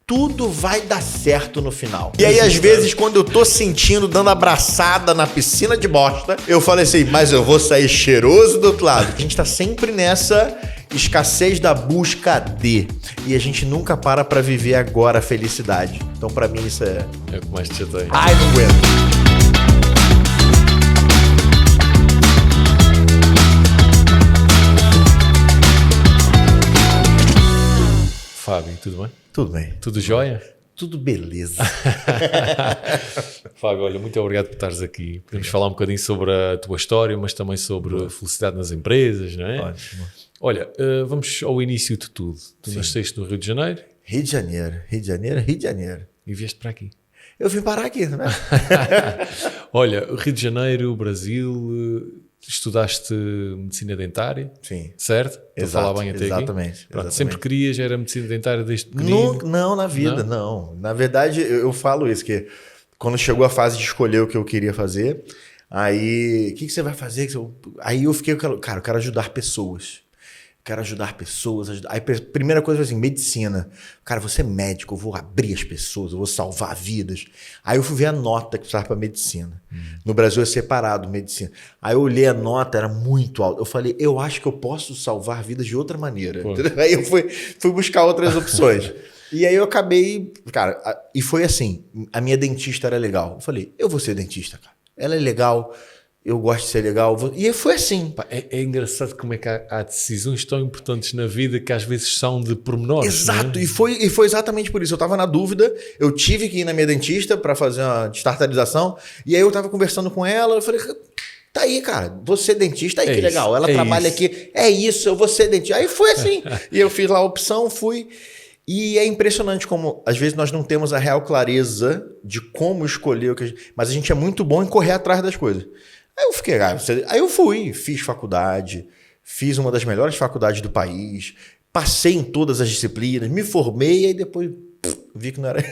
tudo vai dar certo no final. E aí, às vezes, quando eu tô sentindo, dando abraçada na piscina de bosta, eu falei assim, mas eu vou sair cheiroso do outro lado. A gente tá sempre nessa escassez da busca de. E a gente nunca para pra viver agora a felicidade. Então, pra mim, isso é... É o que mais te chateia. Ai, não aguento. Fábio, tudo bem? Tudo bem. Tudo jóia? Tudo beleza. Fábio, olha, muito obrigado por estares aqui. Podemos falar um bocadinho sobre a tua história, mas também sobre a felicidade nas empresas, não é? Ótimo. Olha, vamos ao início de tudo. Tu nasceste no Rio de Janeiro Rio de Janeiro, Rio de Janeiro, Rio de Janeiro. e vieste para aqui. Eu vim parar aqui, né? Olha, Rio de Janeiro, Brasil, estudaste medicina dentária, Sim. certo? Estou a falar bem até exatamente, aqui? Pronto, exatamente. sempre querias, era medicina dentária desde pequenino? Não, na vida, não. Na verdade, eu falo isso, que quando chegou a fase de escolher o que eu queria fazer, aí, o que você vai fazer? Aí eu fiquei, cara, eu quero ajudar pessoas. Quero ajudar pessoas. Aí a primeira coisa foi assim, medicina. Cara, você é médico, eu vou abrir as pessoas, eu vou salvar vidas. Aí eu fui ver a nota que precisava para medicina. No Brasil é separado medicina. Aí eu olhei a nota, era muito alta. Eu falei, eu acho que eu posso salvar vidas de outra maneira. Aí eu fui buscar outras opções. E aí eu acabei, cara, e foi assim, a minha dentista era legal. Eu falei, eu vou ser dentista, cara. Ela é legal. Eu gosto de ser legal. E foi assim. É engraçado como é que há decisões tão importantes na vida que às vezes são de pormenores. Exato. Né? E foi exatamente por isso. Eu estava na dúvida. Eu tive que ir na minha dentista para fazer uma destartarização. E aí eu estava conversando com ela. Eu falei, tá aí, cara. Você dentista, aí que legal. Ela trabalha aqui. É isso, eu vou ser dentista. Aí foi assim. E eu fiz lá a opção, fui. E é impressionante como, às vezes, nós não temos a real clareza de como escolher o que mas a gente é muito bom em correr atrás das coisas. Aí eu fui, fiz faculdade, fiz uma das melhores faculdades do país, passei em todas as disciplinas, me formei e aí depois vi que não era.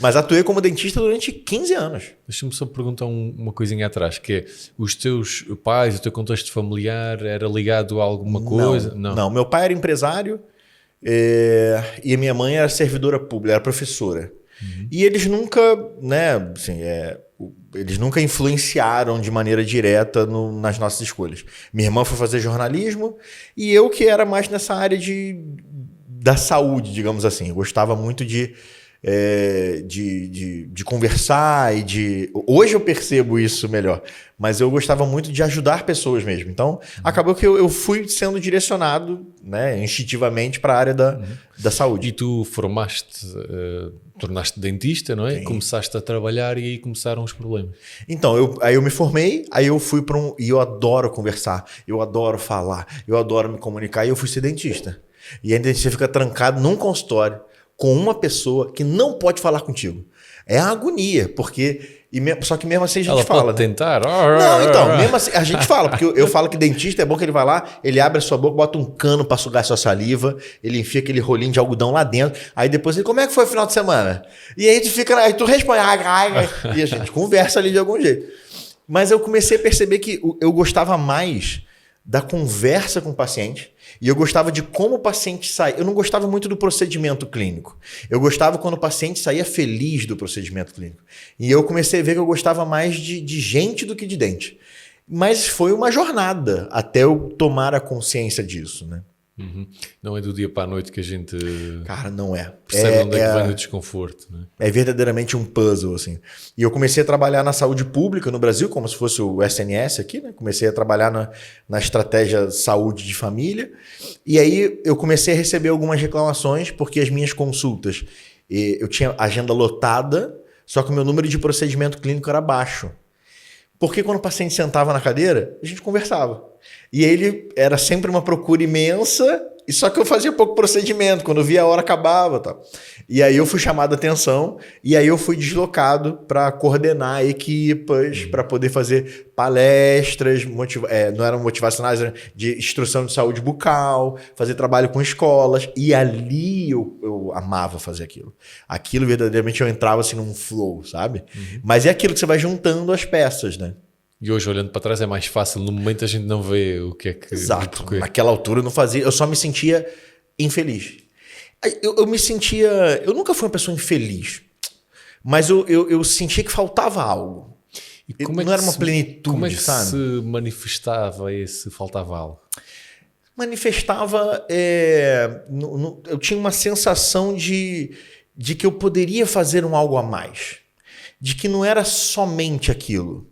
Mas atuei como dentista durante 15 anos. Deixa-me só perguntar uma coisinha atrás, que é, os teus pais, o teu contexto familiar era ligado a alguma coisa? Não, meu pai era empresário e a minha mãe era servidora pública, era professora. E eles nunca, né, assim, eles nunca influenciaram de maneira direta nas nossas escolhas. Minha irmã foi fazer jornalismo e eu que era mais nessa área da saúde, digamos assim. Eu gostava muito de conversar e Hoje eu percebo isso melhor, mas eu gostava muito de ajudar pessoas mesmo. Então, acabou que eu fui sendo direcionado, né, instintivamente para a área da saúde. E tu tornaste dentista, não é? Sim. Começaste a trabalhar e aí começaram os problemas. Então, aí eu me formei, aí eu fui para e eu adoro conversar, eu adoro falar, eu adoro me comunicar e eu fui ser dentista. E aí você fica trancado num consultório com uma pessoa que não pode falar contigo. É a agonia, porque... Só que mesmo assim a gente Ela fala. pode tentar. Não, então, mesmo assim, a gente fala, porque eu falo que dentista é bom que ele vai lá, ele abre a sua boca, bota um cano para sugar a sua saliva, ele enfia aquele rolinho de algodão lá dentro, aí depois ele, como é que foi o final de semana? E aí aí tu responde, e a gente conversa ali de algum jeito. Mas eu comecei a perceber que eu gostava mais da conversa com o paciente e eu gostava de como o paciente sai. Eu não gostava muito do procedimento clínico. Eu gostava quando o paciente saía feliz do procedimento clínico. E eu comecei a ver que eu gostava mais de gente do que de dente. Mas foi uma jornada até eu tomar a consciência disso, né? Não é do dia para a noite que a gente Cara, não é. percebe onde é que vem o desconforto. Né? É verdadeiramente um puzzle, assim. E eu comecei a trabalhar na saúde pública no Brasil, como se fosse o SNS aqui, né? Comecei a trabalhar na estratégia saúde de família. E aí eu comecei a receber algumas reclamações, porque as minhas consultas, eu tinha agenda lotada, só que o meu número de procedimento clínico era baixo. Porque quando o paciente sentava na cadeira, a gente conversava. E ele era sempre uma procura imensa, e só que eu fazia pouco procedimento. Quando eu via a hora, acabava. Tá? E aí eu fui chamado a atenção, e aí eu fui deslocado para coordenar equipas, para poder fazer palestras, não eram motivacionais, eram de instrução de saúde bucal, fazer trabalho com escolas. E ali eu amava fazer aquilo. Aquilo verdadeiramente eu entrava assim num flow, sabe? Mas é aquilo que você vai juntando as peças, né? E hoje, olhando para trás, é mais fácil. No momento a gente não vê o que é que... Exato. Naquela altura eu não fazia, eu só me sentia infeliz. Eu me sentia... Eu nunca fui uma pessoa infeliz, mas eu sentia que faltava algo. E como não era uma plenitude, como é que sabe? se manifestava esse faltava algo? Manifestava... eu tinha uma sensação de que eu poderia fazer um algo a mais. De que não era somente aquilo.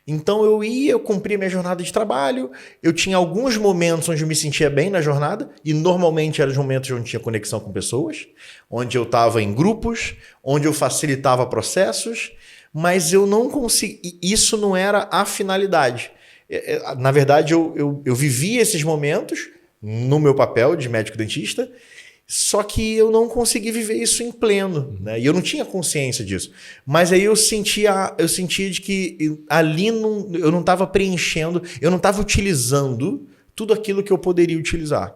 Então eu cumpria minha jornada de trabalho, eu tinha alguns momentos onde eu me sentia bem na jornada, e normalmente eram os momentos onde eu tinha conexão com pessoas, onde eu estava em grupos, onde eu facilitava processos, mas eu não conseguia. Isso não era a finalidade. Na verdade, eu vivia esses momentos no meu papel de médico dentista, só que eu não consegui viver isso em pleno, né? E eu não tinha consciência disso. Mas aí eu sentia de que ali eu não estava preenchendo, eu não estava utilizando tudo aquilo que eu poderia utilizar.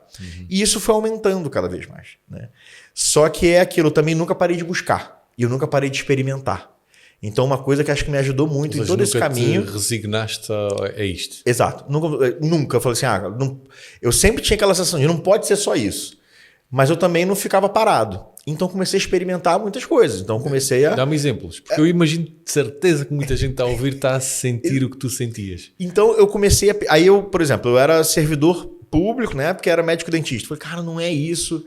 E isso foi aumentando cada vez mais, né? Só que é aquilo, eu também nunca parei de buscar. E eu nunca parei de experimentar. Então, uma coisa que acho que me ajudou muito em todo esse caminho... Nunca te resignaste a isto? Exato. Nunca. Eu falei assim, eu sempre tinha aquela sensação de não pode ser só isso. Mas eu também não ficava parado. Então comecei a experimentar muitas coisas. Então comecei a... Dá-me exemplos. Porque eu imagino de certeza que muita gente está a ouvir, está a sentir o que tu sentias. Então eu comecei a... Aí eu, por exemplo, eu era servidor público, né? Porque era médico dentista. Falei, cara, não é isso.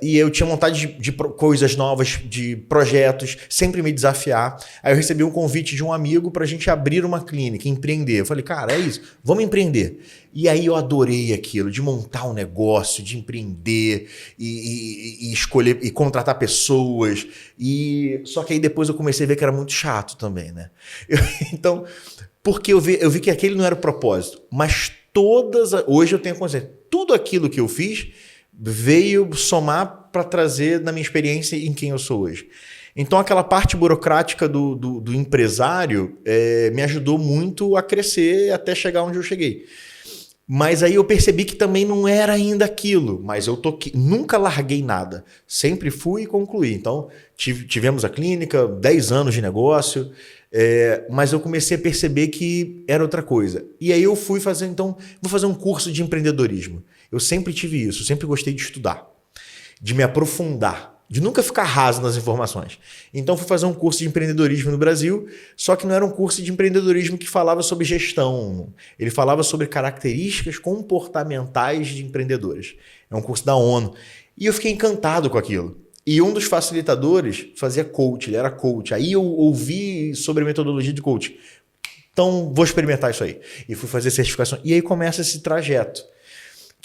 E eu tinha vontade de coisas novas, de projetos, sempre me desafiar. Aí eu recebi um convite de um amigo para a gente abrir uma clínica, empreender. Eu falei, cara, é isso, vamos empreender. E aí eu adorei aquilo, de montar um negócio, de empreender e escolher e contratar pessoas. Só que aí depois eu comecei a ver que era muito chato também, né? Então, porque eu vi que aquele não era o propósito. Mas hoje eu tenho consciência, tudo aquilo que eu fiz veio somar para trazer na minha experiência em quem eu sou hoje. Então aquela parte burocrática do empresário me ajudou muito a crescer até chegar onde eu cheguei. Mas aí eu percebi que também não era ainda aquilo, mas nunca larguei nada, sempre fui e concluí. Então tivemos a clínica, 10 anos de negócio, mas eu comecei a perceber que era outra coisa. E aí eu fui fazer, então, vou fazer um curso de empreendedorismo. Eu sempre tive isso, sempre gostei de estudar, de me aprofundar, de nunca ficar raso nas informações. Então fui fazer um curso de empreendedorismo no Brasil, só que não era um curso de empreendedorismo que falava sobre gestão, ele falava sobre características comportamentais de empreendedores. É um curso da ONU. E eu fiquei encantado com aquilo. E um dos facilitadores fazia coach, ele era coach. Aí eu ouvi sobre a metodologia de coach. Então vou experimentar isso aí. E fui fazer certificação. E aí começa esse trajeto.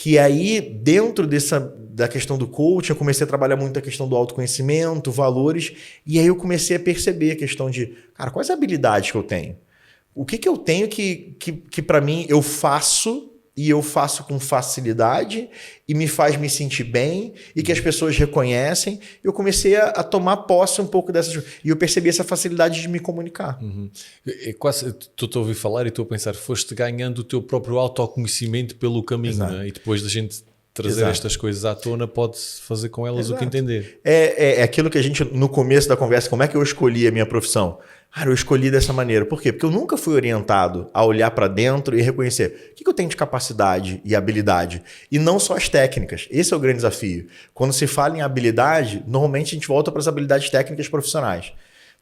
Que aí, dentro da questão do coaching, eu comecei a trabalhar muito a questão do autoconhecimento, valores, e aí eu comecei a perceber a questão de, cara, quais habilidades que eu tenho? O que eu tenho que para mim, eu faço, e eu faço com facilidade, e me faz me sentir bem, e que as pessoas reconhecem. Eu comecei a tomar posse um pouco dessas coisas, e eu percebi essa facilidade de me comunicar. Estou a ouvir falar e estou a pensar, foste ganhando o teu próprio autoconhecimento pelo caminho, não é? E depois da gente trazer estas coisas à tona, pode-se fazer com elas o que entender. É aquilo que a gente, no começo da conversa, como é que eu escolhi a minha profissão? Cara, eu escolhi dessa maneira. Por quê? Porque eu nunca fui orientado a olhar para dentro e reconhecer o que eu tenho de capacidade e habilidade. E não só as técnicas. Esse é o grande desafio. Quando se fala em habilidade, normalmente a gente volta para as habilidades técnicas profissionais.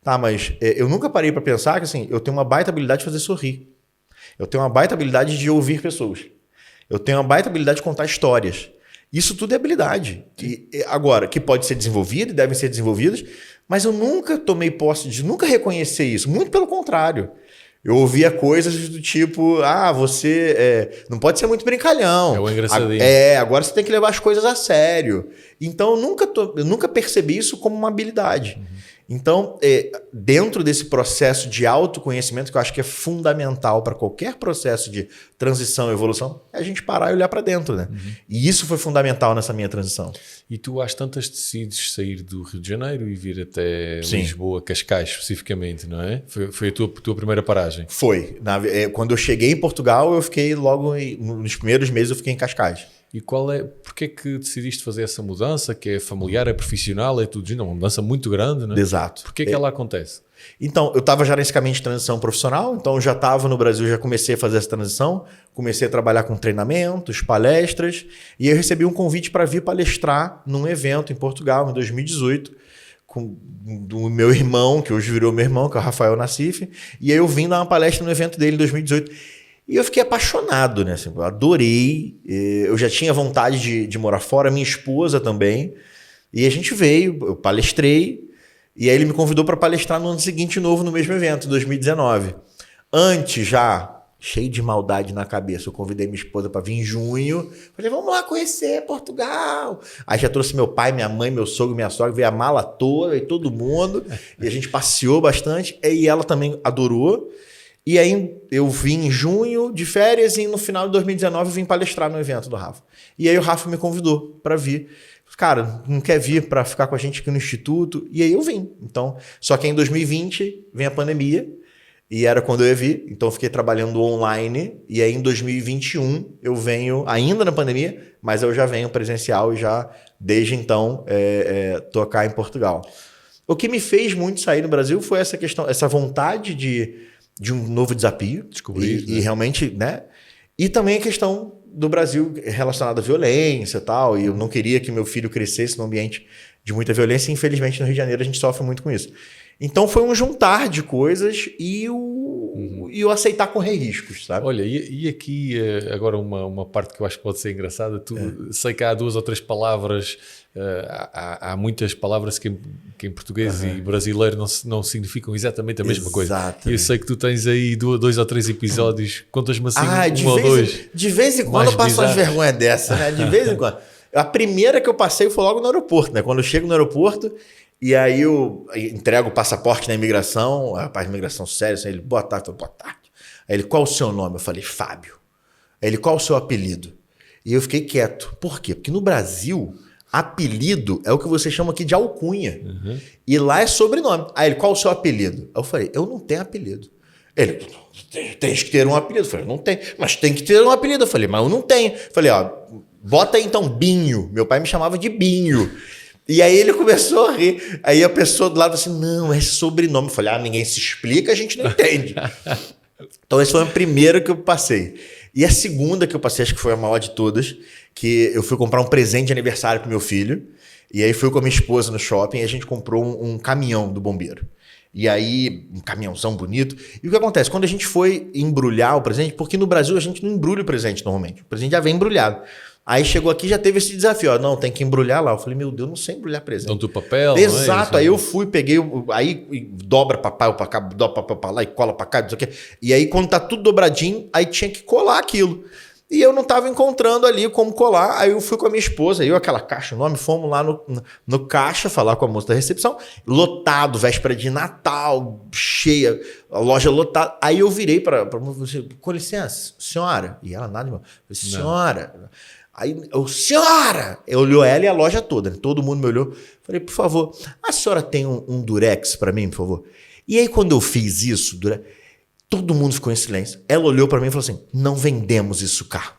Tá, mas eu nunca parei para pensar que assim, eu tenho uma baita habilidade de fazer sorrir. Eu tenho uma baita habilidade de ouvir pessoas. Eu tenho uma baita habilidade de contar histórias. Isso tudo é habilidade. Agora, que pode ser desenvolvida e devem ser desenvolvidas, mas eu nunca tomei posse de, nunca reconhecer isso. Muito pelo contrário. Eu ouvia coisas do tipo, você não pode ser muito brincalhão. É o engraçadinho. Agora você tem que levar as coisas a sério. Então eu nunca percebi isso como uma habilidade. Então, dentro desse processo de autoconhecimento, que eu acho que é fundamental para qualquer processo de transição e evolução, é a gente parar e olhar para dentro, né? E isso foi fundamental nessa minha transição. E tu às tantas decides sair do Rio de Janeiro e vir até Lisboa, Cascais especificamente, não é? Foi a tua primeira paragem? Foi. Quando eu cheguei em Portugal, eu fiquei logo, nos primeiros meses eu fiquei em Cascais. E porque é que decidiste fazer essa mudança, que é familiar, é profissional, é tudo, não, uma mudança muito grande, né? Exato. Porquê que ela acontece? Então, eu estava já nesse caminho de transição profissional, então eu já estava no Brasil, já comecei a fazer essa transição, comecei a trabalhar com treinamentos, palestras, e eu recebi um convite para vir palestrar num evento em Portugal, em 2018, do meu irmão, que hoje virou meu irmão, que é o Rafael Nassif, e aí eu vim dar uma palestra no evento dele em 2018. E eu fiquei apaixonado, né? Assim, eu adorei, eu já tinha vontade de morar fora, minha esposa também, e a gente veio, eu palestrei, e aí ele me convidou para palestrar no ano seguinte de novo no mesmo evento, 2019. Antes já, cheio de maldade na cabeça, eu convidei minha esposa para vir em junho. Falei, vamos lá conhecer Portugal. Aí já trouxe meu pai, minha mãe, meu sogro, minha sogra, veio a mala toda e todo mundo. E a gente passeou bastante. E ela também adorou. E aí eu vim em junho de férias e no final de 2019 eu vim palestrar no evento do Rafa. E aí o Rafa me convidou para vir. Cara, não quer vir para ficar com a gente aqui no Instituto? E aí eu vim. Então, só que em 2020 vem a pandemia e era quando eu ia vir. Então eu fiquei trabalhando online e aí em 2021 eu venho, ainda na pandemia, mas eu já venho presencial e já desde então tô cá em Portugal. O que me fez muito sair do Brasil foi essa questão, essa vontade de um novo desafio. Descobrir, e realmente, né? E também a questão do Brasil relacionada à violência e tal, e eu não queria que meu filho crescesse num ambiente de muita violência, e infelizmente no Rio de Janeiro a gente sofre muito com isso. Então foi um juntar de coisas e o aceitar correr riscos, sabe? Olha, e aqui agora uma parte que eu acho que pode ser engraçada, sei que há 2 ou 3 palavras, há muitas palavras que em português e brasileiro não significam exatamente a mesma coisa. E eu sei que tu tens aí 2 ou 3 episódios, contas-me assim ou dois. De vez em quando eu passo umas vergonhas dessa, né? De vez em quando. A primeira que eu passei foi logo no aeroporto, né? Quando eu chego no aeroporto, e aí eu entrego o passaporte na imigração, a rapaz de imigração sério, assim, ele, boa tarde, eu falei, boa tarde. Aí ele, qual o seu nome? Eu falei, Fábio. Aí ele, qual o seu apelido? E eu fiquei quieto. Por quê? Porque no Brasil, apelido é o que você chama aqui de alcunha. Uhum. E lá é sobrenome. Aí ele, qual o seu apelido? Aí eu falei, eu não tenho apelido. Ele, tens que ter um apelido. Eu falei, não tem, mas tem que ter um apelido. Eu falei, mas eu não tenho. Eu falei, ó, bota aí então Binho. Meu pai me chamava de Binho. E aí ele começou a rir. Aí a pessoa do lado assim, não, é sobrenome. Eu falei, ninguém se explica, a gente não entende. Então esse foi o primeiro que eu passei. E a segunda que eu passei, acho que foi a maior de todas, que eu fui comprar um presente de aniversário pro meu filho. E aí fui com a minha esposa no shopping e a gente comprou um caminhão do bombeiro. E aí, um caminhãozão bonito. E o que acontece? Quando a gente foi embrulhar o presente, porque no Brasil a gente não embrulha o presente normalmente. O presente já vem embrulhado. Aí chegou aqui já teve esse desafio. Ó, não, tem que embrulhar lá. Eu falei, meu Deus, não sei embrulhar presente. Então, do papel, exato. Não é isso, aí eu fui, peguei, aí dobra papel pra cá, dobra papel pra lá e cola pra cá, não sei o quê. E aí quando tá tudo dobradinho, aí tinha que colar aquilo. E eu não tava encontrando ali como colar. Aí eu fui com a minha esposa, aquela caixa, o nome, fomos lá no caixa falar com a moça da recepção. Lotado, véspera de Natal, cheia, a loja lotada. Aí eu virei pra você, com licença, senhora. E ela nada, meu. Senhora. Aí eu, senhora! Eu olhou ela e a loja toda, né? Todo mundo me olhou. Falei, por favor, a senhora tem um durex para mim, por favor? E aí quando eu fiz isso, todo mundo ficou em silêncio. Ela olhou para mim e falou assim, não vendemos isso cá.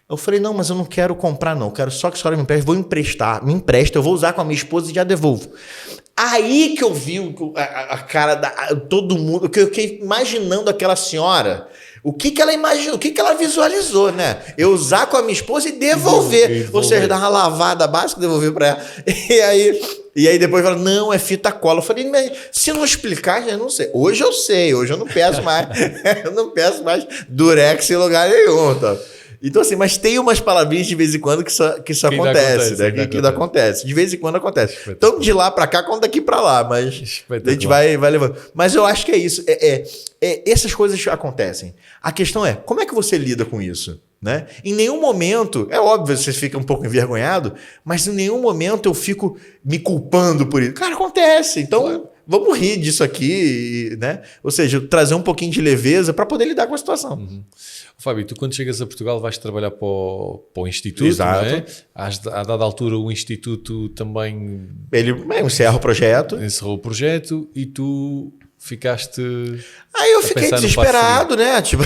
Eu falei, não, mas eu não quero comprar não, eu quero só que a senhora me empreste, vou emprestar, me empresta, eu vou usar com a minha esposa e já devolvo. Aí que eu vi a cara todo mundo, que eu fiquei imaginando aquela senhora. O que ela imaginou, o que ela visualizou, né? Eu usar com a minha esposa e devolver. Ou seja, dar uma lavada básica e devolver para ela. E aí depois fala, não, é fita cola. Eu falei, mas se não explicar, já não sei. Hoje eu sei, hoje eu não peço mais. Eu não peço mais durex em lugar nenhum. Tá? Então assim, mas tem umas palavrinhas de vez em quando que isso acontece, né? Que não acontece. De vez em quando acontece. Tanto de lá para cá quanto daqui para lá, mas a gente vai levando. Mas eu acho que é isso. Essas coisas acontecem. A questão é, como é que você lida com isso? Né? Em nenhum momento, é óbvio, você fica um pouco envergonhado, mas em nenhum momento eu fico me culpando por isso. Cara, acontece. Então, vamos rir disso aqui, né? Ou seja, trazer um pouquinho de leveza para poder lidar com a situação. Uhum. Fábio, tu quando chegas a Portugal vais trabalhar para o Instituto, exato. Não é? A dada altura o Instituto também... Ele encerra o projeto. Encerrou o projeto e tu ficaste... Aí eu fiquei desesperado, né? Tipo...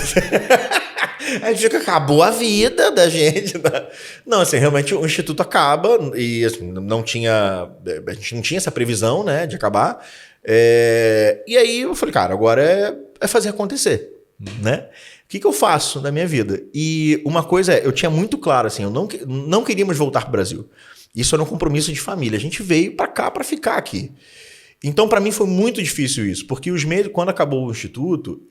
A gente fica, acabou a vida da gente. Né? Não, assim, realmente o Instituto acaba e assim, a gente não tinha essa previsão, né, de acabar. E aí eu falei, cara, agora é fazer acontecer, né? O que eu faço na minha vida? E uma coisa eu tinha muito claro, assim, eu não queríamos voltar para o Brasil. Isso era um compromisso de família. A gente veio para cá para ficar aqui. Então, para mim, foi muito difícil isso, porque os meses, quando acabou o Instituto,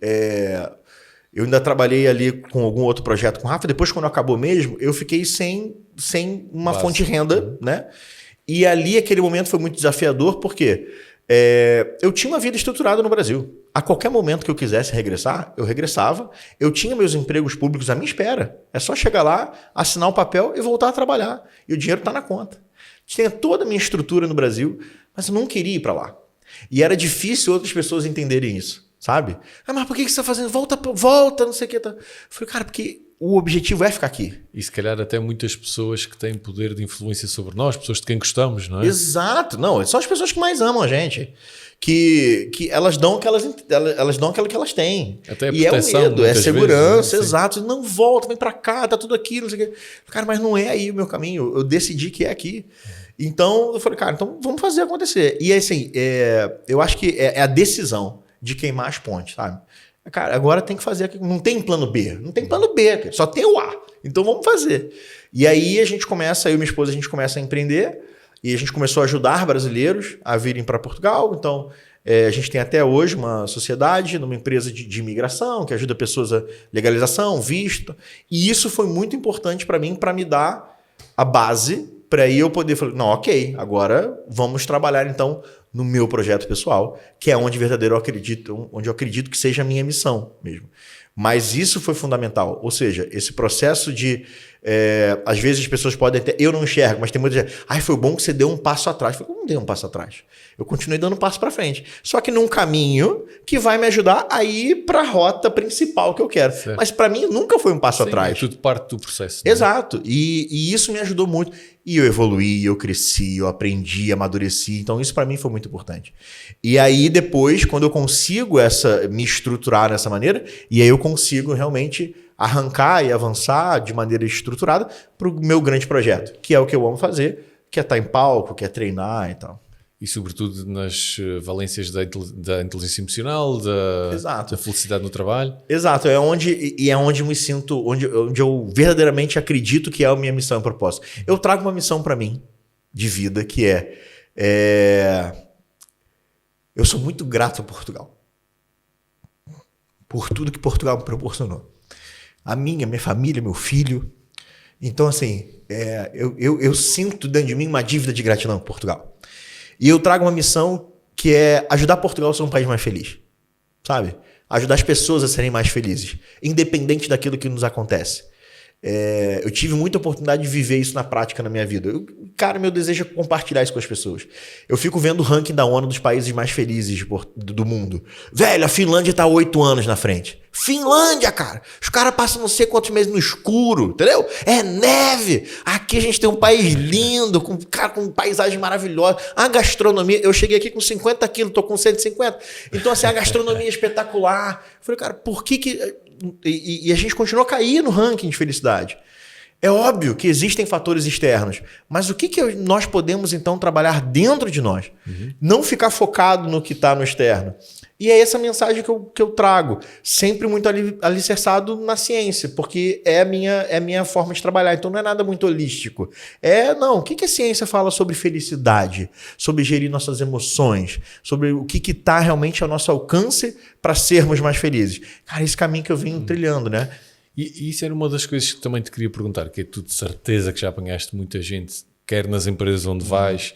eu ainda trabalhei ali com algum outro projeto com o Rafa. Depois, quando acabou mesmo, eu fiquei sem uma fonte de renda, né? E ali, aquele momento foi muito desafiador, porque eu tinha uma vida estruturada no Brasil. A qualquer momento que eu quisesse regressar, eu regressava. Eu tinha meus empregos públicos à minha espera. É só chegar lá, assinar o papel e voltar a trabalhar. E o dinheiro está na conta. Tinha toda a minha estrutura no Brasil, mas eu não queria ir para lá. E era difícil outras pessoas entenderem isso, sabe? Mas por que você está fazendo? Volta, não sei o que. Eu falei, cara, porque o objetivo é ficar aqui. E se calhar até muitas pessoas que têm poder de influência sobre nós, pessoas de quem gostamos, não é? Exato. Não, são as pessoas que mais amam a gente. Que elas dão aquilo que elas têm. Até a e proteção, é o medo, é segurança, vezes, né? exato. Não volta, vem pra cá, tá tudo aqui, não sei o quê. Cara, mas não é aí o meu caminho. Eu decidi que é aqui. Então, eu falei, cara, então vamos fazer acontecer. E assim, eu acho que é a decisão de queimar as pontes, sabe? Cara, agora tem que fazer aqui. Não tem plano B. Não tem plano B, cara. Só tem o A. Então vamos fazer. E aí eu e minha esposa, a gente começa a empreender. E a gente começou a ajudar brasileiros a virem para Portugal. Então, a gente tem até hoje uma sociedade, numa empresa de imigração, que ajuda pessoas a legalização, visto. E isso foi muito importante para mim, para me dar a base, para aí eu poder falar, não, ok, agora vamos trabalhar então no meu projeto pessoal, que é onde eu acredito que seja a minha missão mesmo. Mas isso foi fundamental. Ou seja, esse processo de... às vezes as pessoas podem até... Eu não enxergo, mas tem muita gente... Foi bom que você deu um passo atrás. Eu falei, não dei um passo atrás. Eu continuei dando um passo para frente. Só que num caminho que vai me ajudar a ir para a rota principal que eu quero. Certo. Mas para mim nunca foi um passo atrás. É tudo parte do processo. Exato. Né? E isso me ajudou muito. E eu evoluí, eu cresci, eu aprendi, amadureci. Então isso para mim foi muito importante. E aí depois, quando eu consigo me estruturar dessa maneira, e aí eu consigo realmente arrancar e avançar de maneira estruturada para o meu grande projeto, que é o que eu amo fazer, que é estar em palco, que é treinar e tal. E sobretudo nas valências da inteligência emocional, da felicidade no trabalho. Exato, é onde me sinto, onde eu verdadeiramente acredito que é a minha missão e propósito. Eu trago uma missão para mim, de vida, que eu sou muito grato a Portugal. Por tudo que Portugal me proporcionou. A minha família, meu filho. Então, assim, eu sinto dentro de mim uma dívida de gratidão por Portugal. E eu trago uma missão que é ajudar Portugal a ser um país mais feliz. Sabe? Ajudar as pessoas a serem mais felizes. Independente daquilo que nos acontece. Eu tive muita oportunidade de viver isso na prática na minha vida. Cara, meu desejo é compartilhar isso com as pessoas. Eu fico vendo o ranking da ONU dos países mais felizes do mundo. Velho, a Finlândia tá 8 anos na frente. Finlândia, cara! Os caras passam não sei quantos meses no escuro, entendeu? É neve! Aqui a gente tem um país lindo, com paisagem maravilhosa. A gastronomia... Eu cheguei aqui com 50 quilos, tô com 150. Então, assim, a gastronomia é espetacular. Eu falei, cara, por que... E a gente continua a cair no ranking de felicidade. É óbvio que existem fatores externos, mas o que nós podemos, então, trabalhar dentro de nós? Uhum. Não ficar focado no que está no externo. E é essa mensagem que eu trago, sempre muito alicerçado na ciência, porque é a minha forma de trabalhar, então não é nada muito holístico. O que a ciência fala sobre felicidade, sobre gerir nossas emoções, sobre o que está realmente ao nosso alcance para sermos mais felizes. Cara, esse caminho que eu venho trilhando, né? E isso era uma das coisas que também te queria perguntar, que é tu de certeza que já apanhaste muita gente, quer nas empresas onde vais,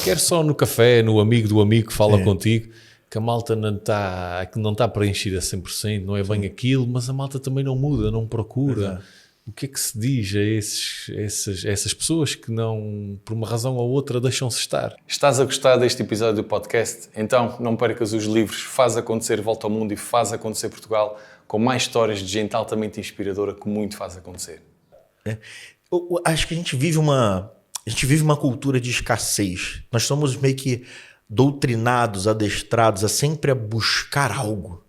quer só no café, no amigo do amigo que fala contigo, que a malta não está preenchida a 100%, não é bem aquilo, mas a malta também não muda, não procura. O que é que se diz a essas pessoas que não, por uma razão ou outra, deixam-se estar? Estás a gostar deste episódio do podcast? Então não percas os livros Faz Acontecer Volta ao Mundo e Faz Acontecer Portugal, com mais histórias de gente altamente inspiradora que muito faz acontecer. Eu acho que a gente vive uma cultura de escassez. Nós somos meio que doutrinados, adestrados a sempre buscar algo.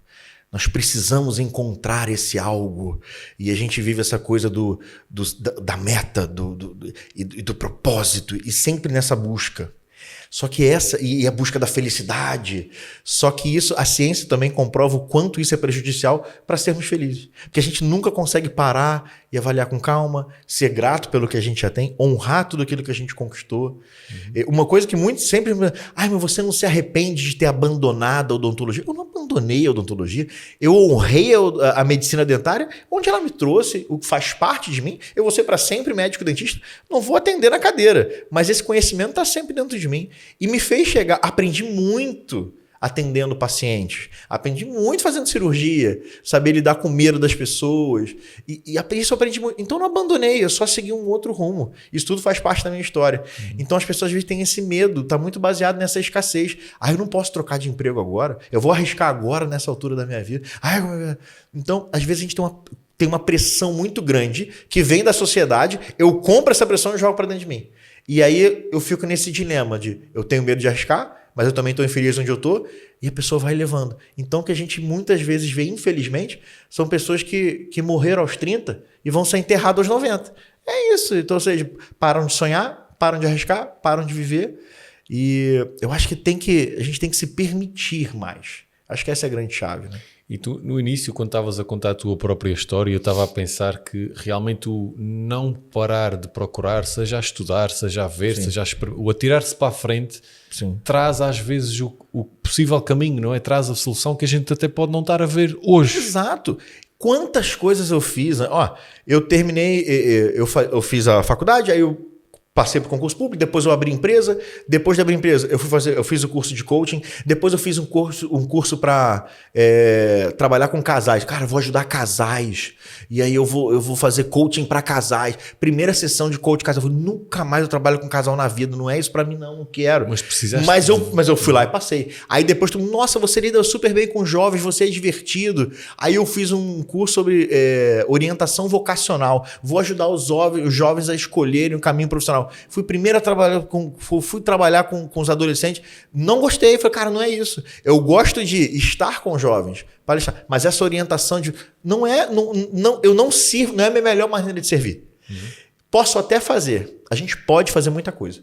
Nós precisamos encontrar esse algo. E a gente vive essa coisa da meta, do propósito, e sempre nessa busca. Só que e a busca da felicidade. Só que isso, a ciência também comprova o quanto isso é prejudicial para sermos felizes. Porque a gente nunca consegue parar e avaliar com calma, ser grato pelo que a gente já tem, honrar tudo aquilo que a gente conquistou. Uma coisa que muitos sempre... mas você não se arrepende de ter abandonado a odontologia? Eu não abandonei a odontologia. Eu honrei a medicina dentária, onde ela me trouxe, o que faz parte de mim. Eu vou ser para sempre médico dentista. Não vou atender na cadeira, mas esse conhecimento está sempre dentro de mim. E me fez chegar... Aprendi muito atendendo pacientes. Aprendi muito fazendo cirurgia, saber lidar com o medo das pessoas. E isso eu aprendi muito. Então eu não abandonei, eu só segui um outro rumo. Isso tudo faz parte da minha história. Então as pessoas às vezes têm esse medo, está muito baseado nessa escassez. Eu não posso trocar de emprego agora, eu vou arriscar agora nessa altura da minha vida. Então, às vezes a gente tem uma pressão muito grande que vem da sociedade, eu compro essa pressão e jogo para dentro de mim. E aí eu fico nesse dilema de eu tenho medo de arriscar, mas eu também estou infeliz onde eu estou, e a pessoa vai levando. Então o que a gente muitas vezes vê, infelizmente, são pessoas que morreram aos 30 e vão ser enterradas aos 90. É isso. Então, ou seja, param de sonhar, param de arriscar, param de viver. E eu acho que a gente tem que se permitir mais. Acho que essa é a grande chave, né? E tu, no início, quando estavas a contar a tua própria história, eu estava a pensar que realmente o não parar de procurar, seja a estudar, seja a ver, seja o atirar-se para a frente, traz às vezes o possível caminho, não é? Traz a solução que a gente até pode não estar a ver hoje. Exato. Quantas coisas eu fiz. Eu terminei, eu fiz a faculdade, aí eu passei para o concurso público, depois eu abri empresa, depois de abrir empresa eu fiz o curso de coaching, depois eu fiz um curso para trabalhar com casais. Cara, eu vou ajudar casais, e aí eu vou fazer coaching para casais. Primeira sessão de coaching casal, nunca mais eu trabalho com casal na vida, não é isso para mim não quero. Mas precisaste... Mas eu fui lá e passei. Aí depois nossa, você lida super bem com jovens, você é divertido. Aí eu fiz um curso sobre orientação vocacional, vou ajudar os jovens a escolherem o caminho profissional. Fui primeiro a trabalhar com os adolescentes. Não gostei. Falei, cara, não é isso. Eu gosto de estar com jovens, mas essa orientação eu não sirvo, não é a minha melhor maneira de servir. Posso até fazer. A gente pode fazer muita coisa.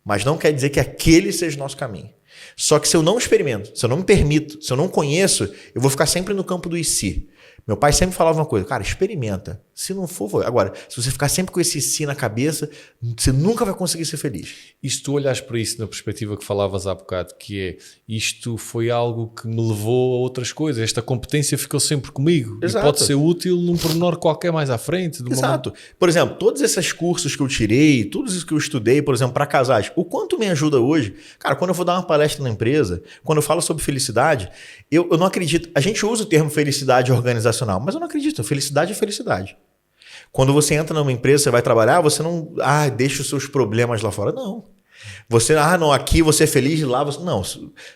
Mas não quer dizer que aquele seja o nosso caminho. Só que se eu não experimento, se eu não me permito, se eu não conheço, eu vou ficar sempre no campo do e se. Meu pai sempre falava uma coisa, cara, experimenta. Se não for, vai. Agora, se você ficar sempre com esse si na cabeça, você nunca vai conseguir ser feliz. E se tu olhas para isso na perspectiva que falavas há bocado, que é, isto foi algo que me levou a outras coisas, esta competência ficou sempre comigo. Exato. E pode ser útil num pormenor qualquer mais à frente. Exato. Por exemplo, todos esses cursos que eu tirei, tudo isso que eu estudei, por exemplo, para casais, o quanto me ajuda hoje? Cara, quando eu vou dar uma palestra na empresa, quando eu falo sobre felicidade, eu não acredito. A gente usa o termo felicidade organizacional, mas eu não acredito. Felicidade é felicidade. Quando você entra numa empresa, você vai trabalhar, você não deixa os seus problemas lá fora. Não. Você, não, aqui você é feliz, lá você... Não,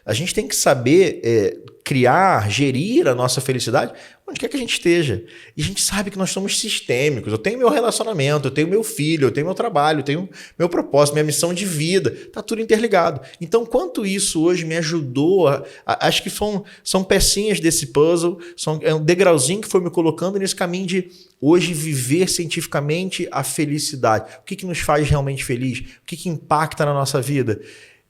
a gente tem que saber criar, gerir a nossa felicidade onde quer que a gente esteja. E a gente sabe que nós somos sistêmicos. Eu tenho meu relacionamento, eu tenho meu filho, eu tenho meu trabalho, eu tenho meu propósito, minha missão de vida. Está tudo interligado. Então, quanto isso hoje me ajudou, acho que são pecinhas desse puzzle, é um degrauzinho que foi me colocando nesse caminho de hoje viver cientificamente a felicidade. O que nos faz realmente feliz? O que impacta na nossa vida?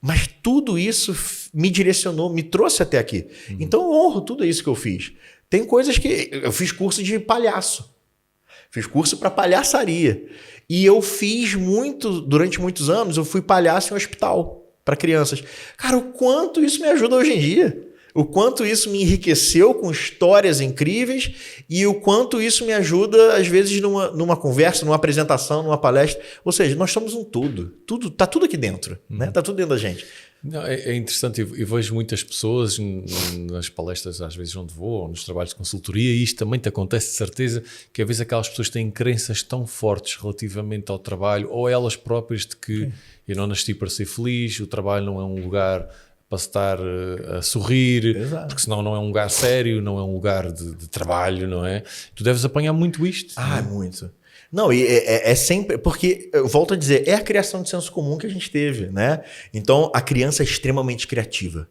Mas tudo isso me direcionou, me trouxe até aqui. Então eu honro tudo isso que eu fiz. Tem coisas que... Eu fiz curso de palhaço. Fiz curso para palhaçaria. E eu fiz durante muitos anos, eu fui palhaço em um hospital para crianças. Cara, o quanto isso me ajuda hoje em dia. O quanto isso me enriqueceu com histórias incríveis e o quanto isso me ajuda, às vezes, numa conversa, numa apresentação, numa palestra. Ou seja, nós somos um todo. Tá tudo aqui dentro. Né? Tá tudo dentro da gente. Não, é interessante. Eu vejo muitas pessoas nas palestras, às vezes, onde vou, ou nos trabalhos de consultoria, e isto também te acontece de certeza, que às vezes aquelas pessoas têm crenças tão fortes relativamente ao trabalho, ou elas próprias de que eu não nasci para ser feliz, o trabalho não é um lugar para estar a sorrir, Exato. Porque senão não é um lugar sério, não é um lugar de trabalho, não é? Tu deves apanhar muito isto. Muito. Não, e é sempre... Porque, eu volto a dizer, é a criação de senso comum que a gente teve, né? Então, a criança é extremamente criativa.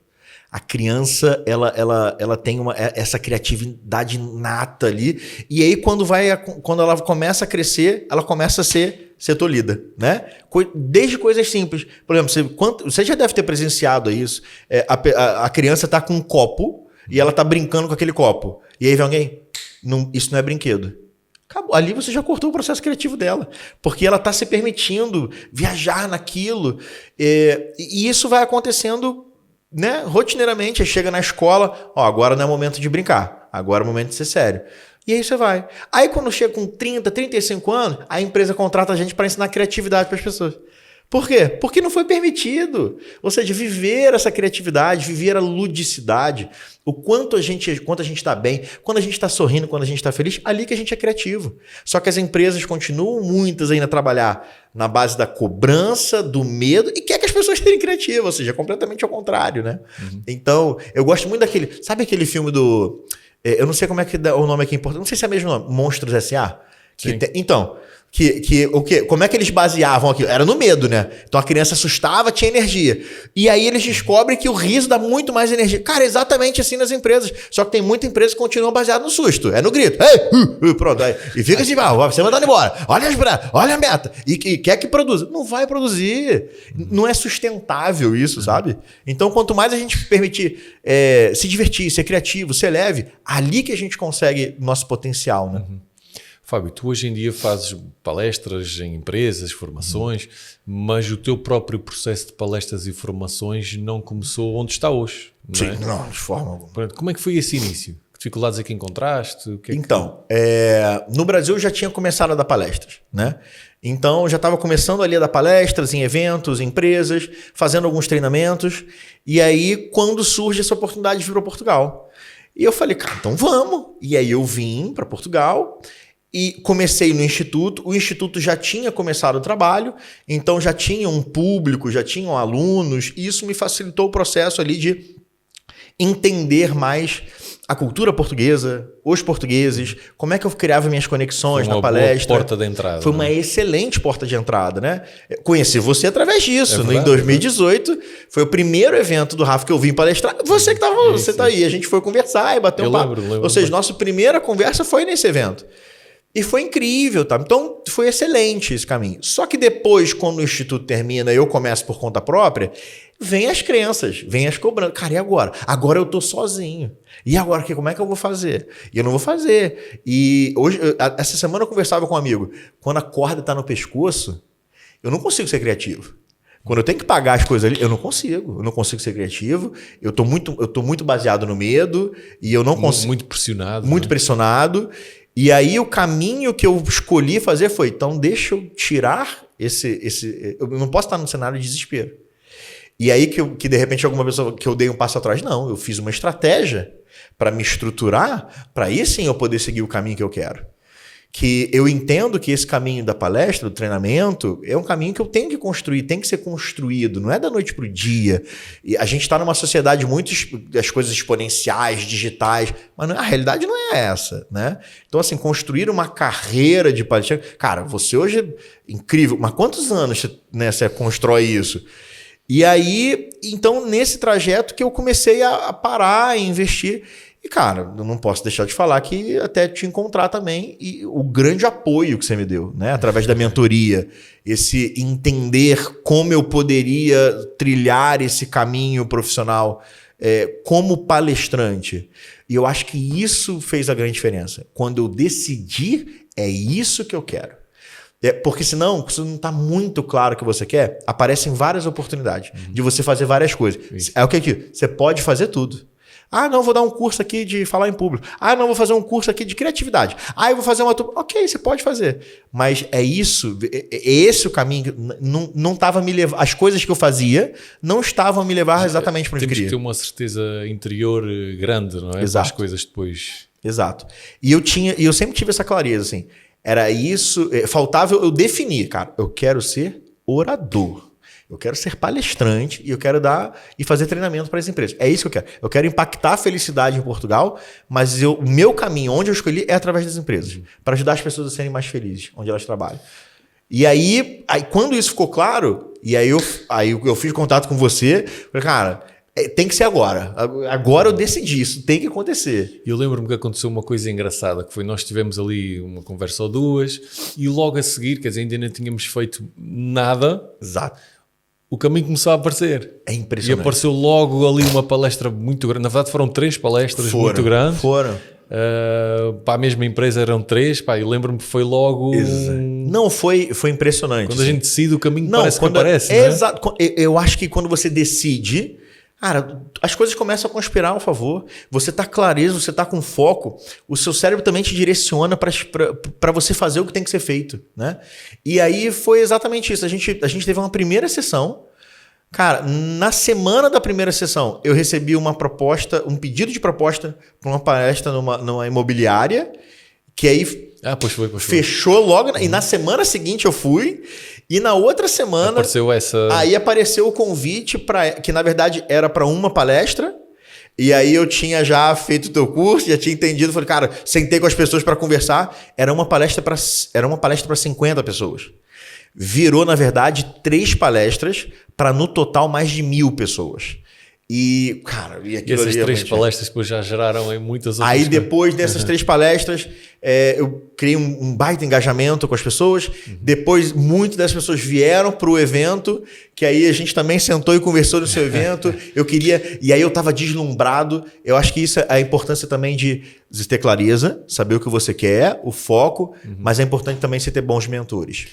A criança, ela tem essa criatividade inata ali. E aí, quando ela começa a crescer, ela começa a ser tolhida, né? Desde coisas simples. Por exemplo, você já deve ter presenciado isso. A criança está com um copo e ela está brincando com aquele copo. E aí vem alguém, isso não é brinquedo. Acabou. Ali você já cortou o processo criativo dela. Porque ela está se permitindo viajar naquilo. E isso vai acontecendo, né, rotineiramente. Aí chega na escola, agora não é momento de brincar. Agora é momento de ser sério. E aí você vai. Aí quando chega com 30, 35 anos, a empresa contrata a gente para ensinar criatividade para as pessoas. Por quê? Porque não foi permitido. Ou seja, viver essa criatividade, viver a ludicidade, o quanto a gente está bem, quando a gente está sorrindo, quando a gente está feliz, ali que a gente é criativo. Só que as empresas continuam, muitas ainda, a trabalhar na base da cobrança, do medo, e quer que as pessoas sejam criativas, ou seja, completamente ao contrário, né? Uhum. Então, eu gosto muito daquele... Sabe aquele filme do... Eu não sei como é que o nome aqui em português, não sei se é o mesmo nome, Monstros S.A.? Então... como é que eles baseavam aquilo? Era no medo, né? Então a criança assustava, tinha energia. E aí eles descobrem que o riso dá muito mais energia. Cara, exatamente assim nas empresas. Só que tem muita empresa que continua baseada no susto. É no grito. Ei, pronto. Aí, e fica assim, você mandando embora. Olha a meta. E quer que produza. Não vai produzir. Não é sustentável isso, sabe? Então quanto mais a gente permitir se divertir, ser criativo, ser leve, ali que a gente consegue nosso potencial, né? Uhum. Fábio, tu hoje em dia fazes palestras em empresas, formações, mas o teu próprio processo de palestras e formações não começou onde está hoje, não Sim, é? Não, de forma alguma. Como é que foi esse início? Que dificuldades é que encontraste? No Brasil eu já tinha começado a dar palestras, né? Então, eu já estava começando ali a dar palestras em eventos, em empresas, fazendo alguns treinamentos. E aí, quando surge essa oportunidade de vir para Portugal. E eu falei, cara, então vamos. E aí eu vim para Portugal... E comecei no Instituto, o Instituto já tinha começado o trabalho, então já tinha um público, já tinham alunos, e isso me facilitou o processo ali de entender mais a cultura portuguesa, os portugueses, como é que eu criava minhas conexões na palestra. Foi uma porta de entrada. Foi uma excelente porta de entrada, né? Conheci você através disso. Em 2018, foi o primeiro evento do Rafa que eu vim palestrar. Você que estava, você tá aí. A gente foi conversar e bater um papo. Ou seja, nossa primeira conversa foi nesse evento. E foi incrível, tá? Então foi excelente esse caminho. Só que depois, quando o Instituto termina e eu começo por conta própria, vem as crenças, vem as cobranças. Cara, e agora? Agora eu tô sozinho. E agora, como é que eu vou fazer? E eu não vou fazer. E hoje, essa semana eu conversava com um amigo. Quando a corda tá no pescoço, eu não consigo ser criativo. Quando eu tenho que pagar as coisas ali, eu não consigo ser criativo, eu tô muito baseado no medo e eu não consigo... Muito pressionado. Muito pressionado. E aí o caminho que eu escolhi fazer foi, então deixa eu tirar eu não posso estar num cenário de desespero. E aí que de repente alguma pessoa que eu dei um passo atrás, não, eu fiz uma estratégia para me estruturar, para aí sim eu poder seguir o caminho que eu quero. Que eu entendo que esse caminho da palestra, do treinamento, é um caminho que eu tenho que construir, tem que ser construído, não é da noite para o dia. E a gente está numa sociedade muito das coisas exponenciais, digitais, mas a realidade não é essa, né? Então, assim, construir uma carreira de palestrante... Cara, você hoje é incrível, mas quantos anos você constrói isso? E aí, então, nesse trajeto que eu comecei a parar e investir... E, cara, eu não posso deixar de falar que até te encontrar também e o grande apoio que você me deu, né? Através da mentoria, esse entender como eu poderia trilhar esse caminho profissional como palestrante. E eu acho que isso fez a grande diferença. Quando eu decidi, é isso que eu quero. Porque senão, se não está muito claro o que você quer, aparecem várias oportunidades de você fazer várias coisas. Isso. É o que aqui? Você pode fazer tudo. Ah, não, vou dar um curso aqui de falar em público. Ah, não, vou fazer um curso aqui de criatividade. Ah, eu vou fazer uma... Ok, você pode fazer. Mas é esse o caminho. Não estava me levando... As coisas que eu fazia não estavam a me levar exatamente para onde eu queria. Temos que ter uma certeza interior grande, não é? Exato. Para as coisas depois... Exato. E eu sempre tive essa clareza, assim. Era isso... Faltava eu definir, cara. Eu quero ser orador. Eu quero ser palestrante e eu quero dar e fazer treinamento para as empresas. É isso que eu quero. Eu quero impactar a felicidade em Portugal, mas o meu caminho, onde eu escolhi, é através das empresas. Para ajudar as pessoas a serem mais felizes, onde elas trabalham. E aí quando isso ficou claro, e aí eu fiz contato com você, falei, cara, Tem que ser agora. Agora eu decidi, isso tem que acontecer. Eu lembro-me que aconteceu uma coisa engraçada, que foi nós tivemos ali uma conversa ou duas e logo a seguir, quer dizer, ainda não tínhamos feito nada. Exato. O caminho começou a aparecer. É impressionante. E apareceu logo ali uma palestra muito grande. Na verdade foram 3 palestras muito grandes. Foram. Para a mesma empresa eram 3. Pá, eu lembro-me que foi logo... Não, foi impressionante. Quando a gente decide, o caminho não, parece que aparece. Exato. Eu acho que quando você decide... Cara, as coisas começam a conspirar ao favor. Você tá clareza, você tá com foco. O seu cérebro também te direciona para você fazer o que tem que ser feito, né? E aí foi exatamente isso. A gente teve uma primeira sessão. Cara, na semana da primeira sessão, eu recebi uma proposta, um pedido de proposta para uma palestra numa imobiliária, que aí Pois foi. fechou logo. E na semana seguinte eu fui. E na outra semana... Apareceu essa... Aí apareceu o convite, que na verdade era para uma palestra. E aí eu tinha já feito o teu curso, já tinha entendido. Falei, cara, sentei com as pessoas para conversar. Era uma palestra para 50 pessoas. Virou, na verdade, 3 palestras para no total mais de 1.000 pessoas. E, cara, e essas 3 palestras depois já geraram em muitas outras. Aí depois dessas 3 palestras, eu criei um baita engajamento com as pessoas. Depois, muitas das pessoas vieram para o evento, que aí a gente também sentou e conversou no seu evento. E aí eu estava deslumbrado. Eu acho que isso é a importância também de ter clareza, saber o que você quer, o foco, mas é importante também você ter bons mentores.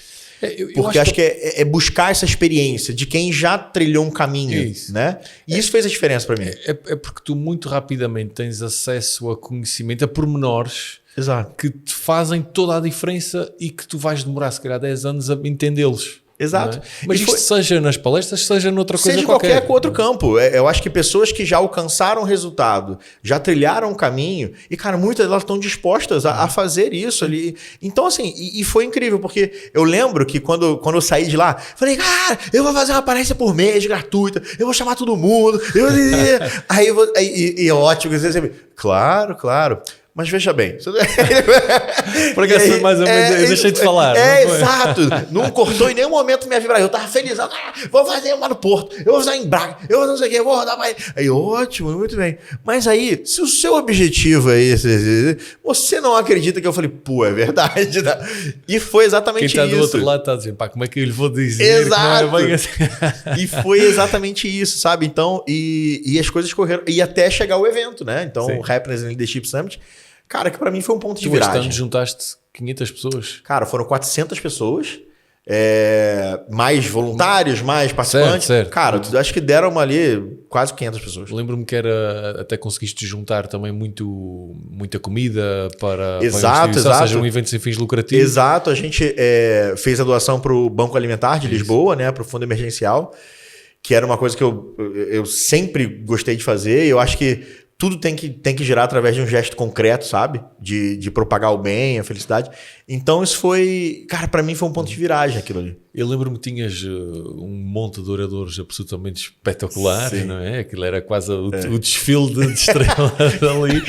Porque acho que é buscar essa experiência de quem já trilhou um caminho, né? E isso fez a diferença para mim. É porque tu muito rapidamente tens acesso a conhecimento, a pormenores, exato, que te fazem toda a diferença e que tu vais demorar se calhar 10 anos a entendê-los. Exato. Mas isto seja nas palestras, seja noutra coisa seja qualquer outro campo. Eu acho que pessoas que já alcançaram resultado, já trilharam o caminho, e, cara, muitas delas estão dispostas a fazer isso ali. Então, assim, e foi incrível, porque eu lembro que quando eu saí de lá, falei, cara, eu vou fazer uma palestra por mês, gratuita, eu vou chamar todo mundo. Aí é ótimo que você sempre... Claro. Mas veja bem. Porque assim, mais ou menos, eu deixei de falar. Exato. Não cortou em nenhum momento minha vibração. Eu tava feliz. Vou fazer uma no Porto. Eu vou fazer em Braga. Eu vou não sei o quê. Eu vou rodar mais. Aí, ótimo, muito bem. Mas aí, se o seu objetivo é esse, você não acredita que eu falei, pô, é verdade. Né? E foi exatamente isso. Quem está do outro lado está dizendo, pá, como é que eu lhe vou dizer? Exato. Assim? E foi exatamente isso, sabe? Então, e as coisas correram. E até chegar o evento, né? Então, o Happiness and Leadership Summit. Cara, que pra mim foi um ponto de viragem. Tu juntaste 500 pessoas? Cara, foram 400 pessoas, mais voluntários, mais participantes. Certo. Cara, acho que deram ali quase 500 pessoas. Lembro-me que até conseguiste juntar também muita comida para exato. Ou seja, um evento sem fins lucrativos. Exato, a gente fez a doação para o Banco Alimentar de Lisboa, né, para o Fundo Emergencial, que era uma coisa que eu sempre gostei de fazer, e eu acho que tudo tem que girar através de um gesto concreto, sabe? De propagar o bem, a felicidade. Então isso foi... Cara, para mim foi um ponto de viragem aquilo ali. Eu lembro-me que tinhas um monte de oradores absolutamente espetaculares, não é? Aquilo era quase o desfile de estrelas ali.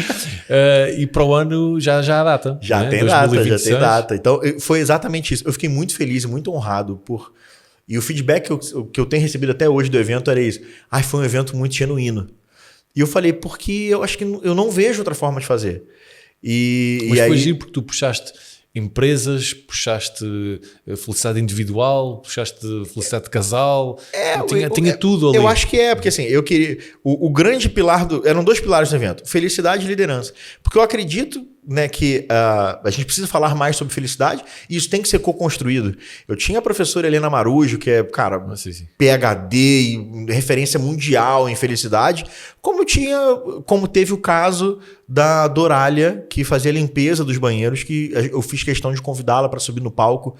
E para o ano já há data. Já tem data. Então foi exatamente isso. Eu fiquei muito feliz e muito honrado por... E o feedback que eu tenho recebido até hoje do evento era isso. Foi um evento muito genuíno. E eu falei, porque eu acho que eu não vejo outra forma de fazer. Mas foi giro porque tu puxaste empresas, puxaste felicidade individual, puxaste felicidade de casal, tinha tudo ali. Eu acho que porque assim, eu queria... O grande pilar eram 2 pilares do evento, felicidade e liderança. Porque eu acredito, né, que a gente precisa falar mais sobre felicidade e isso tem que ser co-construído. Eu tinha a professora Helena Marujo, que é, cara, PhD e referência mundial em felicidade, como teve o caso da Dorália, que fazia a limpeza dos banheiros, que eu fiz questão de convidá-la para subir no palco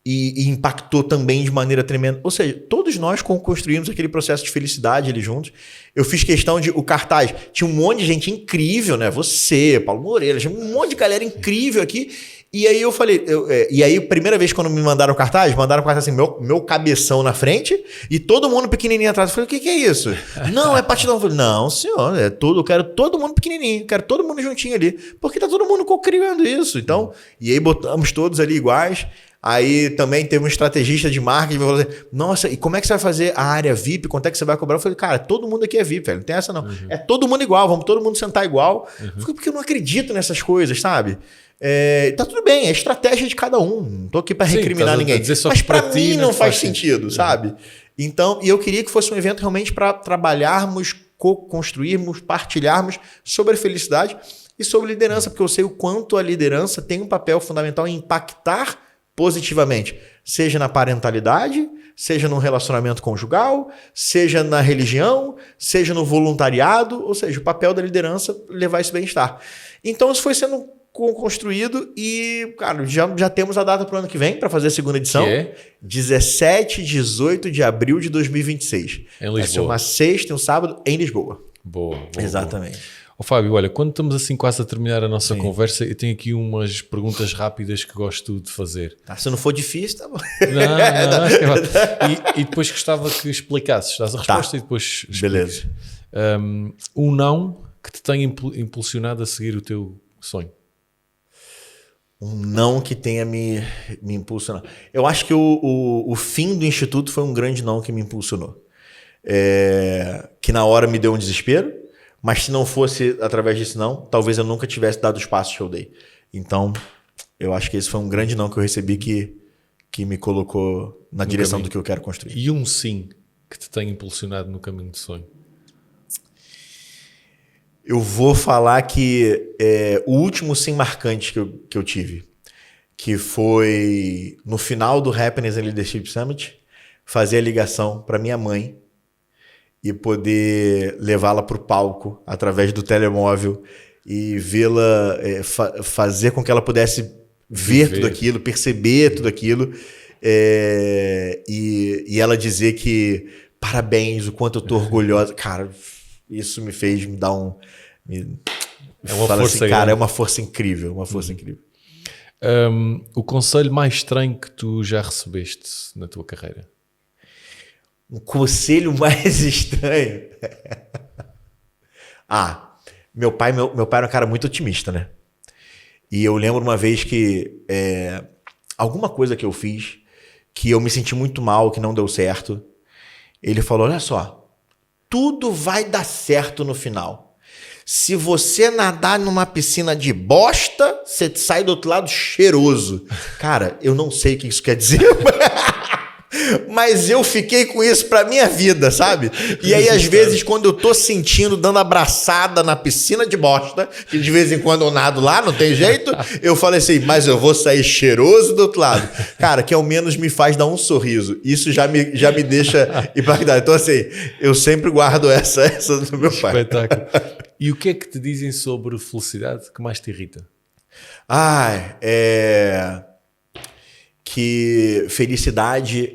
e impactou também de maneira tremenda. Ou seja, todos nós construímos aquele processo de felicidade ali juntos. Eu fiz questão o cartaz, tinha um monte de gente incrível, né? Você, Paulo Moreira, tinha um monte de galera incrível aqui. E aí eu falei, e aí primeira vez quando me mandaram o cartaz assim, meu cabeção na frente e todo mundo pequenininho atrás. Eu falei, o que é isso? Não, é partidão. Eu falei, não, senhor, eu quero todo mundo pequenininho, quero todo mundo juntinho ali, porque tá todo mundo co-criando isso. Então, e aí botamos todos ali iguais. Aí também teve um estrategista de marketing que falou assim, nossa, e como é que você vai fazer a área VIP? Quanto é que você vai cobrar? Eu falei, cara, todo mundo aqui é VIP, velho, não tem essa não. É todo mundo igual, vamos todo mundo sentar igual. Porque eu não acredito nessas coisas, sabe? Tá tudo bem, é estratégia de cada um. Não tô aqui para recriminar ninguém. Mas para mim não faz sentido, sabe? Então, e eu queria que fosse um evento realmente para trabalharmos, co-construirmos, partilharmos sobre a felicidade e sobre liderança, porque eu sei o quanto a liderança tem um papel fundamental em impactar positivamente, seja na parentalidade, seja no relacionamento conjugal, seja na religião, seja no voluntariado, ou seja, o papel da liderança levar esse bem-estar. Então isso foi sendo construído e, cara, já temos a data para o ano que vem para fazer a segunda edição. Que é? 17 e 18 de abril de 2026. Em Lisboa. Vai ser uma sexta e um sábado em Lisboa. Boa. Exatamente. Ô, Fábio, olha, quando estamos assim quase a terminar a nossa conversa, eu tenho aqui umas perguntas rápidas que gosto de fazer. Se não for difícil, tá bom. Não, acho que é e depois gostava que explicasses, dás a resposta e depois explicas. Beleza. Um não que te tenha impulsionado a seguir o teu sonho. Um não que tenha me impulsionado. Eu acho que o fim do Instituto foi um grande não que me impulsionou. Que na hora me deu um desespero. Mas se não fosse através disso não, talvez eu nunca tivesse dado os passos que eu dei. Então, eu acho que esse foi um grande não que eu recebi que me colocou na direção do que eu quero construir. E um sim que te tenha impulsionado no caminho do sonho? Eu vou falar que o último sim marcante que eu tive, que foi no final do Happiness and Leadership Summit, fazer a ligação para minha mãe e poder levá-la para o palco através do telemóvel e vê-la, fazer com que ela pudesse ver tudo aquilo, perceber tudo aquilo, e ela dizer que parabéns, o quanto eu tô orgulhosa. Cara, isso me fez me dar é uma força, assim, cara, é uma força incrível, uma força incrível. O conselho mais estranho que tu já recebeste na tua carreira? Um conselho mais estranho. Meu pai era um cara muito otimista, né? E eu lembro uma vez que alguma coisa que eu fiz que eu me senti muito mal, que não deu certo. Ele falou, olha só, tudo vai dar certo no final. Se você nadar numa piscina de bosta, você sai do outro lado cheiroso. Cara, eu não sei o que isso quer dizer, mas eu fiquei com isso pra minha vida, sabe? E aí, às vezes, quando eu tô sentindo, dando abraçada na piscina de bosta, que de vez em quando eu nado lá, não tem jeito, eu falei assim, mas eu vou sair cheiroso do outro lado. Cara, que ao menos me faz dar um sorriso. Isso já me deixa impactado. Então, assim, eu sempre guardo essa do meu pai. Espetáculo. E o que é que te dizem sobre felicidade que mais te irrita? Que felicidade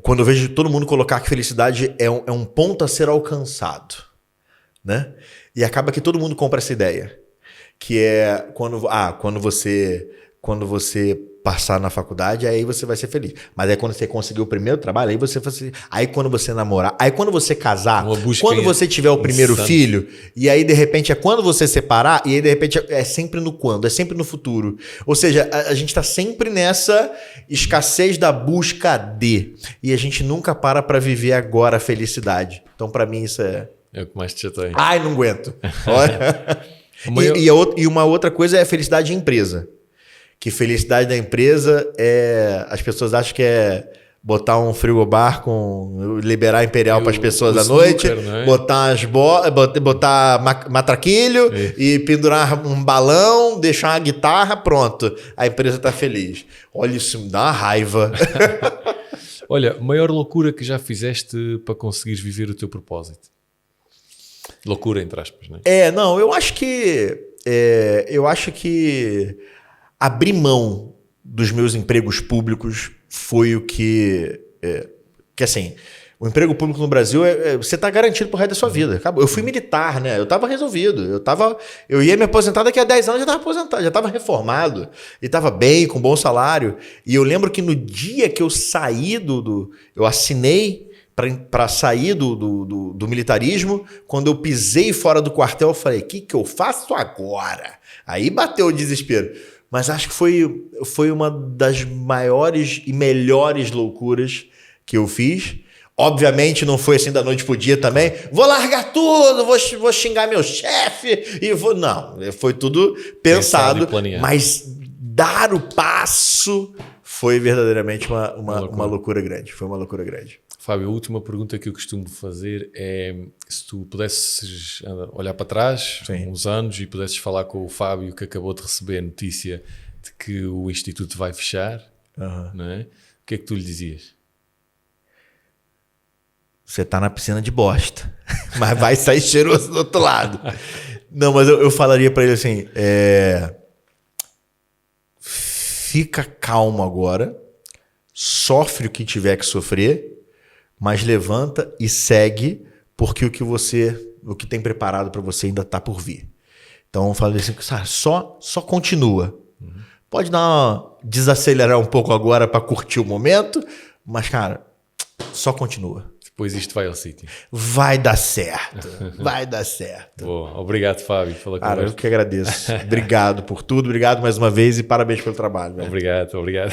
quando eu vejo todo mundo colocar que felicidade é um ponto a ser alcançado, né? E acaba que todo mundo compra essa ideia, que é quando você passar na faculdade, aí você vai ser feliz. Mas aí quando você conseguir o primeiro trabalho, aí você vai ser... Aí quando você namorar, aí quando você casar, quando você tiver o primeiro filho, e aí de repente é quando você separar, e aí de repente é sempre no quando, é sempre no futuro. Ou seja, a gente tá sempre nessa escassez da busca de, e a gente nunca para viver agora a felicidade. Então pra mim isso é o que mais te chateia. Ai, não aguento. E uma outra coisa é a felicidade de empresa. Que felicidade da empresa as pessoas acham que é botar um frigobar liberar Imperial para as pessoas à noite, né? botar matraquilho e pendurar um balão, deixar uma guitarra, pronto. A empresa está feliz. Olha, isso me dá uma raiva. Olha, maior loucura que já fizeste para conseguires viver o teu propósito? Loucura, entre aspas, né? Eu acho que abrir mão dos meus empregos públicos foi o que assim, O emprego público no Brasil, você tá garantido pro resto da sua vida. Acabou. Eu fui militar, né? Eu tava resolvido. Eu ia me aposentar daqui a 10 anos, já tava aposentado, já tava reformado. E tava bem, com bom salário. E eu lembro que no dia que eu saí eu assinei para sair do militarismo, quando eu pisei fora do quartel, eu falei, o que eu faço agora? Aí bateu o desespero. Mas acho que foi uma das maiores e melhores loucuras que eu fiz. Obviamente não foi assim da noite pro dia também. Vou largar tudo, vou xingar meu chefe e vou... Não, foi tudo pensado. Mas dar o passo foi verdadeiramente uma loucura grande. Foi uma loucura grande. Fábio, a última pergunta que eu costumo fazer é se tu pudesses olhar para trás, uns anos, e pudesses falar com o Fábio que acabou de receber a notícia de que o Instituto vai fechar, não é? O que é que tu lhe dizias? Você tá na piscina de bosta, mas vai sair cheiroso do outro lado. Não, mas eu falaria para ele assim, fica calmo agora, sofre o que tiver que sofrer, mas levanta e segue, porque o que tem preparado para você ainda tá por vir. Então eu falei assim, só continua. Pode desacelerar um pouco agora para curtir o momento, mas cara, só continua. Depois isto vai ao sítio. Vai dar certo. Vai dar certo. Boa. Obrigado, Fábio, pela conversa. Cara, eu que agradeço. Obrigado por tudo. Obrigado mais uma vez e parabéns pelo trabalho. Velho. Obrigado.